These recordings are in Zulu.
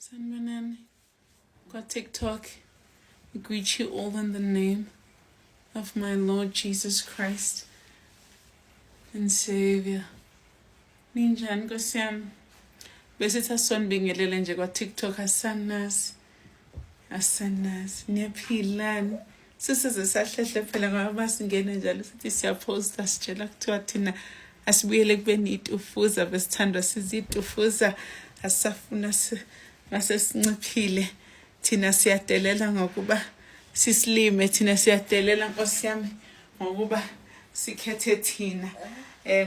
Sanibonani. Got TikTok. I greet you all in the name of my Lord Jesus Christ and Savior. Ninjani Nkosi yami. Besithi asonibingelele nje kwa-TikTok asanazi. Niyaphilani. Sisize sahlehle phela ngoba masingene njalo sithi siyaposta sitshela kuthiwa thina asibuyele kubeni itufuza besithandwa sizitufuza asafuna masesinciphile thina siyadelela ngokuba sisilime thina siyadelela Nkosi yami ngokuba sikhethe thina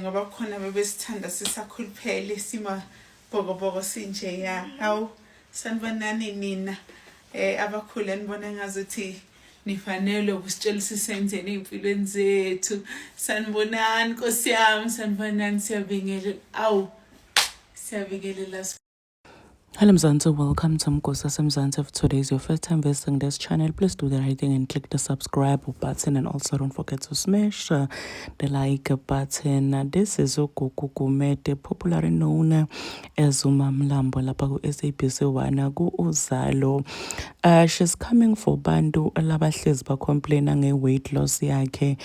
ngoba khona bebesithanda sisakhuluphele sima bhokobhoko sinje ya awu sanibonani nina abakhulu enibona ngazuthi nifanele ukusitshela sisenzeni empilweni zethu sanibonani Nkosi yami sanibonani siyabingelela. Hello Mzansi, welcome to Mgosa Mzansi. If today is your first time visiting this channel, please do the right thing and click the subscribe button, and also don't forget to smash the like button. This is Ugugu Gumede, popularly known as Uma Mlambo lapha ku SABC 1 ku Uzalo. She's coming for bantu labahlezi ba complaina nge weight loss yakhe.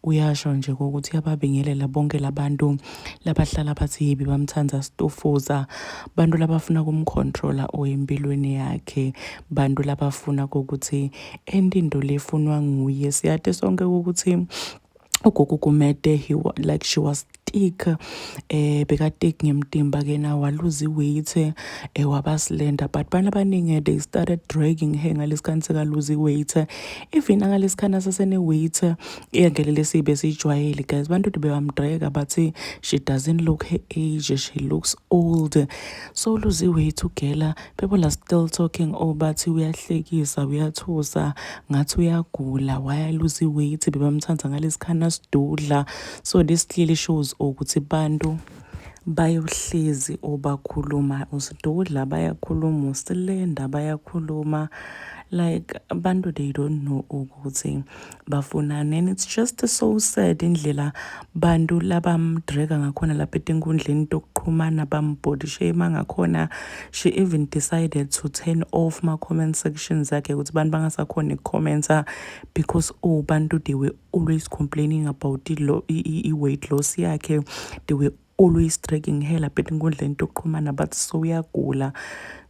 Uyasho nje ukuthi yababingelela bonke labantu labahlala bathi yibi bamthanza stofuza, bantu labafuna controller oyempilweni yakhe, bantu labafuna ukuthi endinto lefunwa nguye. Siyade sonke ukuthi uGugu Gumede she was thick, beka thick ngemtimba ke na waluzi weight wabaslender, but bana abaningi they started dragging her ngalesikhathi ka lose weight, even ngalesikhathi sasene weight iyangelele sibe sijwayele. Guys, bantu bebamdraga bathi she doesn't look her age, she looks old. So lose weight ugela, people are still talking bathi uyahlekisa uyathusa ngathi uyagula, why lose weight, bebamthanda ngalesikhathi sidudla. So this clearly shows ukuthi bantu bayohlezi obakhuluma usidudla, bayakhuluma usilenda, bayakhuluma like bantu they don't know ukuthi bafunani. And it's just so sad indlela bantu labamdraga ngakhona lapha enkundleni tokuxhumana bambody shame ngakhona. She even decided to turn off my comment sections zakhe ukuthi bantu bangasakhona ukucomment because bantu they were always complaining about weight loss yakhe. They were always dragging her lapha enkundleni tokuxhumana bathi so uyagula.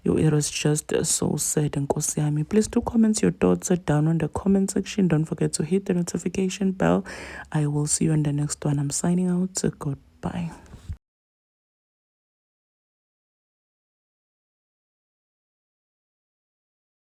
It was just so sad. Nkosi yami, please do comment your thoughts down on the comment section. Don't forget to hit the notification bell. I will see you in the next one. I'm signing out. Goodbye.